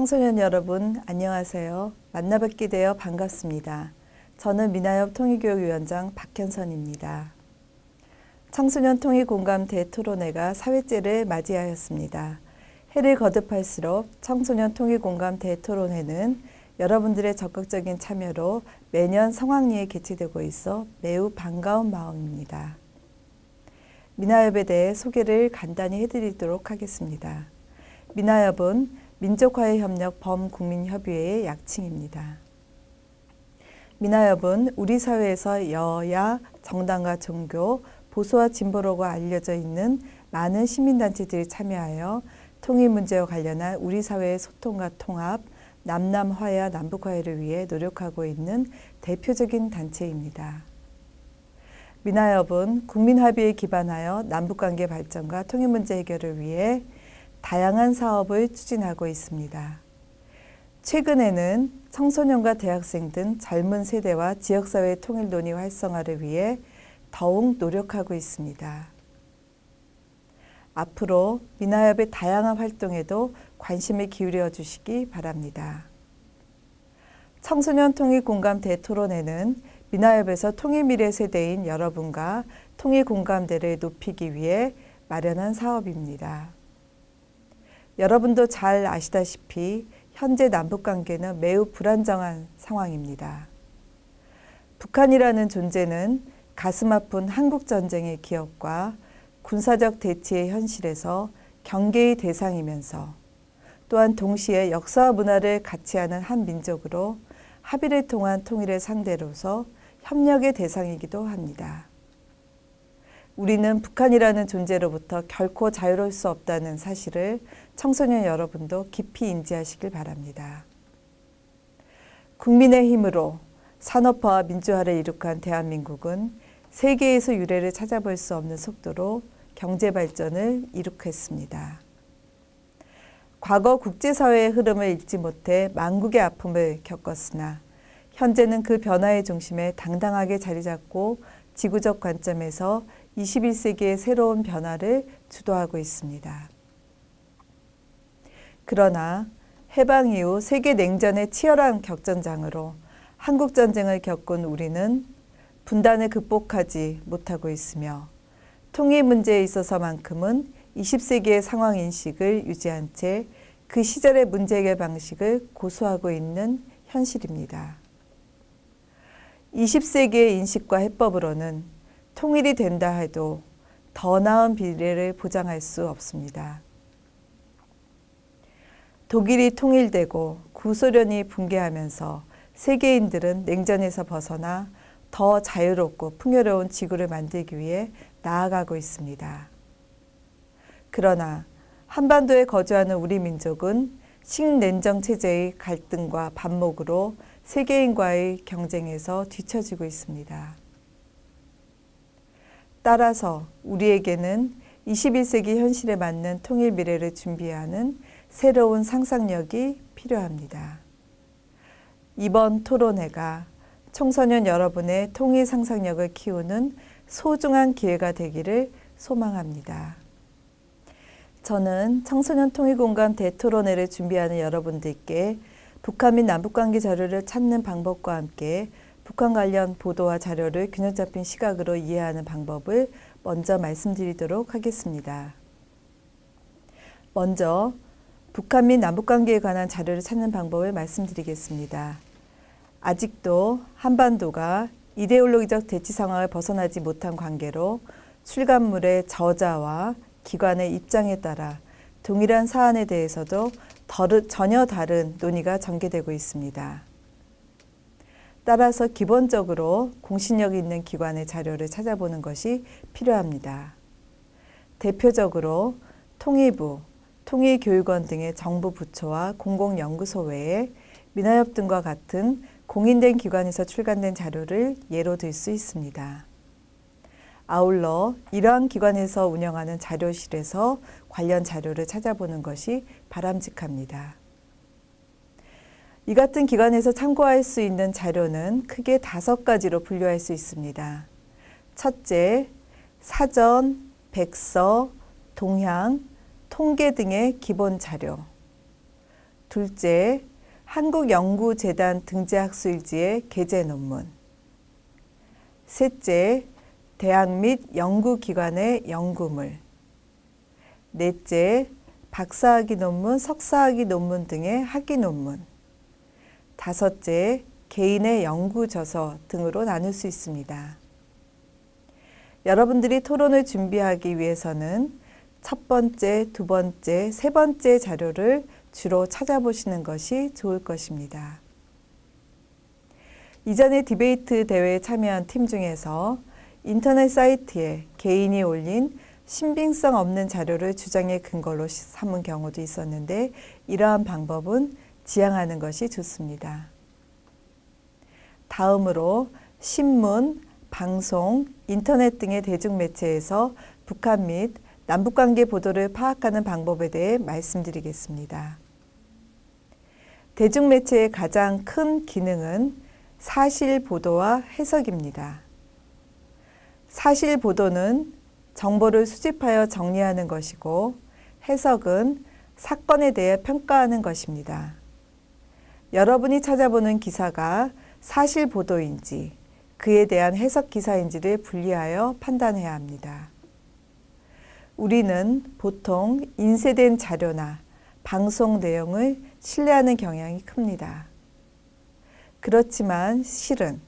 청소년 여러분 안녕하세요. 만나뵙게 되어 반갑습니다. 저는 미나협 통일교육위원장 박현선입니다. 청소년 통일공감 대토론회가 4회째를 맞이하였습니다. 해를 거듭할수록 청소년 통일공감 대토론회는 여러분들의 적극적인 참여로 매년 성황리에 개최되고 있어 매우 반가운 마음입니다. 미나협에 대해 소개를 간단히 해드리도록 하겠습니다. 미나협은 민족화해협력 범국민협의회의 약칭입니다. 미나협은 우리 사회에서 여야, 정당과 종교, 보수와 진보로가 알려져 있는 많은 시민단체들이 참여하여 통일 문제와 관련한 우리 사회의 소통과 통합, 남남화해와 남북화해를 위해 노력하고 있는 대표적인 단체입니다. 미나협은 국민합의에 기반하여 남북관계 발전과 통일 문제 해결을 위해 다양한 사업을 추진하고 있습니다. 최근에는 청소년과 대학생 등 젊은 세대와 지역사회의 통일 논의 활성화를 위해 더욱 노력하고 있습니다. 앞으로 미나협의 다양한 활동에도 관심을 기울여 주시기 바랍니다. 청소년 통일 공감 대토론회는 미나협에서 통일 미래 세대인 여러분과 통일 공감대를 높이기 위해 마련한 사업입니다. 여러분도 잘 아시다시피 현재 남북관계는 매우 불안정한 상황입니다. 북한이라는 존재는 가슴 아픈 한국전쟁의 기억과 군사적 대치의 현실에서 경계의 대상이면서 또한 동시에 역사와 문화를 같이 하는 한 민족으로 합의를 통한 통일의 상대로서 협력의 대상이기도 합니다. 우리는 북한이라는 존재로부터 결코 자유로울 수 없다는 사실을 청소년 여러분도 깊이 인지하시길 바랍니다. 국민의 힘으로 산업화와 민주화를 이룩한 대한민국은 세계에서 유례를 찾아볼 수 없는 속도로 경제 발전을 이룩했습니다. 과거 국제사회의 흐름을 읽지 못해 만국의 아픔을 겪었으나 현재는 그 변화의 중심에 당당하게 자리 잡고 지구적 관점에서 21세기의 새로운 변화를 주도하고 있습니다. 그러나 해방 이후 세계 냉전의 치열한 격전장으로 한국전쟁을 겪은 우리는 분단을 극복하지 못하고 있으며 통일 문제에 있어서만큼은 20세기의 상황 인식을 유지한 채 그 시절의 문제 해결 방식을 고수하고 있는 현실입니다. 20세기의 인식과 해법으로는 통일이 된다 해도 더 나은 미래를 보장할 수 없습니다. 독일이 통일되고 구소련이 붕괴하면서 세계인들은 냉전에서 벗어나 더 자유롭고 풍요로운 지구를 만들기 위해 나아가고 있습니다. 그러나 한반도에 거주하는 우리 민족은 신냉전 체제의 갈등과 반목으로 세계인과의 경쟁에서 뒤처지고 있습니다. 따라서 우리에게는 21세기 현실에 맞는 통일 미래를 준비하는 새로운 상상력이 필요합니다. 이번 토론회가 청소년 여러분의 통일 상상력을 키우는 소중한 기회가 되기를 소망합니다. 저는 청소년 통일공감 대토론회를 준비하는 여러분들께 북한 및 남북관계 자료를 찾는 방법과 함께 북한 관련 보도와 자료를 균형 잡힌 시각으로 이해하는 방법을 먼저 말씀드리도록 하겠습니다. 먼저 북한 및 남북관계에 관한 자료를 찾는 방법을 말씀드리겠습니다. 아직도 한반도가 이데올로기적 대치 상황을 벗어나지 못한 관계로 출간물의 저자와 기관의 입장에 따라 동일한 사안에 대해서도 전혀 다른 논의가 전개되고 있습니다. 따라서 기본적으로 공신력 있는 기관의 자료를 찾아보는 것이 필요합니다. 대표적으로 통일부, 통일교육원 등의 정부 부처와 공공연구소 외에 미나협 등과 같은 공인된 기관에서 출간된 자료를 예로 들 수 있습니다. 아울러 이러한 기관에서 운영하는 자료실에서 관련 자료를 찾아보는 것이 바람직합니다. 이 같은 기관에서 참고할 수 있는 자료는 크게 5가지로 분류할 수 있습니다. 첫째, 사전, 백서, 동향, 통계 등의 기본 자료. 둘째, 한국연구재단 등재학술지의 게재 논문. 셋째, 대학 및 연구기관의 연구물. 넷째, 박사학위 논문, 석사학위 논문 등의 학위 논문. 다섯째, 개인의 연구저서 등으로 나눌 수 있습니다. 여러분들이 토론을 준비하기 위해서는 첫 번째, 두 번째, 세 번째 자료를 주로 찾아보시는 것이 좋을 것입니다. 이전에 디베이트 대회에 참여한 팀 중에서 인터넷 사이트에 개인이 올린 신빙성 없는 자료를 주장의 근거로 삼은 경우도 있었는데 이러한 방법은 지양하는 것이 좋습니다. 다음으로 신문, 방송, 인터넷 등의 대중매체에서 북한 및 남북관계 보도를 파악하는 방법에 대해 말씀드리겠습니다. 대중매체의 가장 큰 기능은 사실 보도와 해석입니다. 사실 보도는 정보를 수집하여 정리하는 것이고 해석은 사건에 대해 평가하는 것입니다. 여러분이 찾아보는 기사가 사실 보도인지 그에 대한 해석 기사인지를 분리하여 판단해야 합니다. 우리는 보통 인쇄된 자료나 방송 내용을 신뢰하는 경향이 큽니다. 그렇지만 실은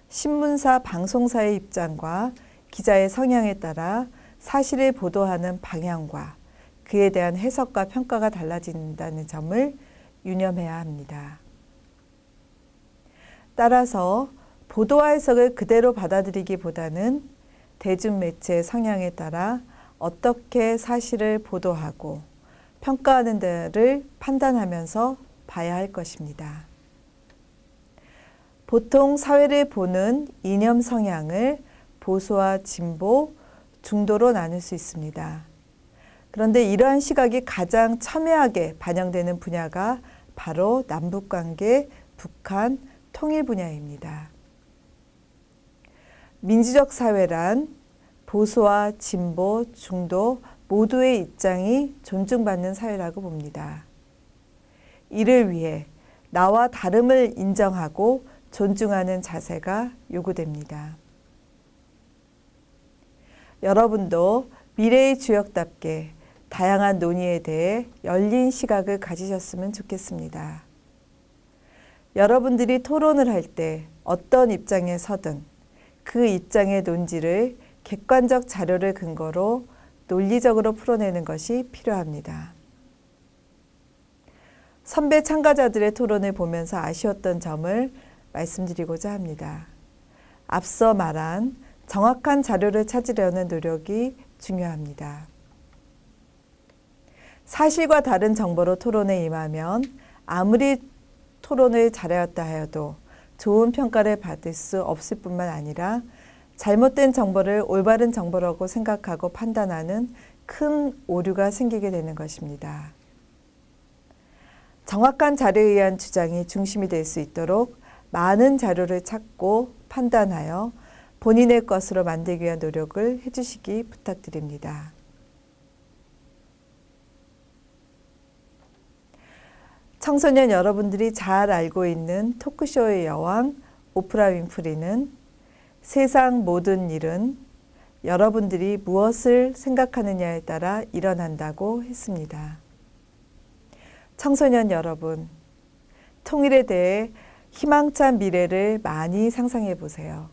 신문사, 방송사의 입장과 기자의 성향에 따라 사실을 보도하는 방향과 그에 대한 해석과 평가가 달라진다는 점을 유념해야 합니다. 따라서 보도와 해석을 그대로 받아들이기보다는 대중매체의 성향에 따라 어떻게 사실을 보도하고 평가하는 데를 판단하면서 봐야 할 것입니다. 보통 사회를 보는 이념 성향을 보수와 진보, 중도로 나눌 수 있습니다. 그런데 이러한 시각이 가장 첨예하게 반영되는 분야가 바로 남북관계, 북한, 통일 분야입니다. 민주적 사회란 보수와 진보, 중도 모두의 입장이 존중받는 사회라고 봅니다. 이를 위해 나와 다름을 인정하고 존중하는 자세가 요구됩니다. 여러분도 미래의 주역답게 다양한 논의에 대해 열린 시각을 가지셨으면 좋겠습니다. 여러분들이 토론을 할 때 어떤 입장에 서든 그 입장의 논지를 객관적 자료를 근거로 논리적으로 풀어내는 것이 필요합니다. 선배 참가자들의 토론을 보면서 아쉬웠던 점을 말씀드리고자 합니다. 앞서 말한 정확한 자료를 찾으려는 노력이 중요합니다. 사실과 다른 정보로 토론에 임하면 아무리 토론을 잘하였다 하여도 좋은 평가를 받을 수 없을 뿐만 아니라 잘못된 정보를 올바른 정보라고 생각하고 판단하는 큰 오류가 생기게 되는 것입니다. 정확한 자료에 의한 주장이 중심이 될 수 있도록 많은 자료를 찾고 판단하여 본인의 것으로 만들기 위한 노력을 해주시기 부탁드립니다. 청소년 여러분들이 잘 알고 있는 토크쇼의 여왕 오프라 윈프리는 세상 모든 일은 여러분들이 무엇을 생각하느냐에 따라 일어난다고 했습니다. 청소년 여러분, 통일에 대해 희망찬 미래를 많이 상상해 보세요.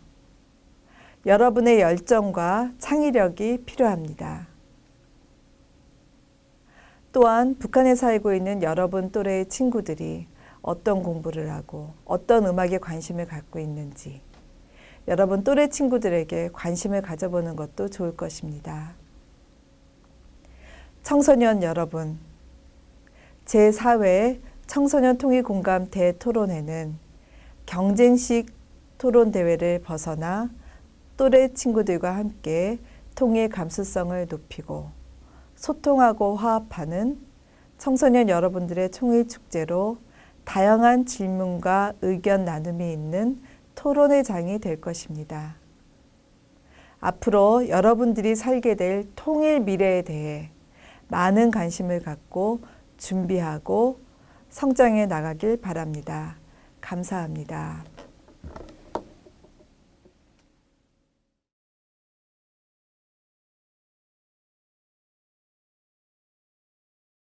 여러분의 열정과 창의력이 필요합니다. 또한 북한에 살고 있는 여러분 또래의 친구들이 어떤 공부를 하고 어떤 음악에 관심을 갖고 있는지 여러분 또래 친구들에게 관심을 가져보는 것도 좋을 것입니다. 청소년 여러분, 제4회 청소년 통일공감 대토론회는 경쟁식 토론대회를 벗어나 또래 친구들과 함께 통일 감수성을 높이고 소통하고 화합하는 청소년 여러분들의 통일축제로 다양한 질문과 의견 나눔이 있는 토론의 장이 될 것입니다. 앞으로 여러분들이 살게 될 통일 미래에 대해 많은 관심을 갖고 준비하고 성장해 나가길 바랍니다. 감사합니다.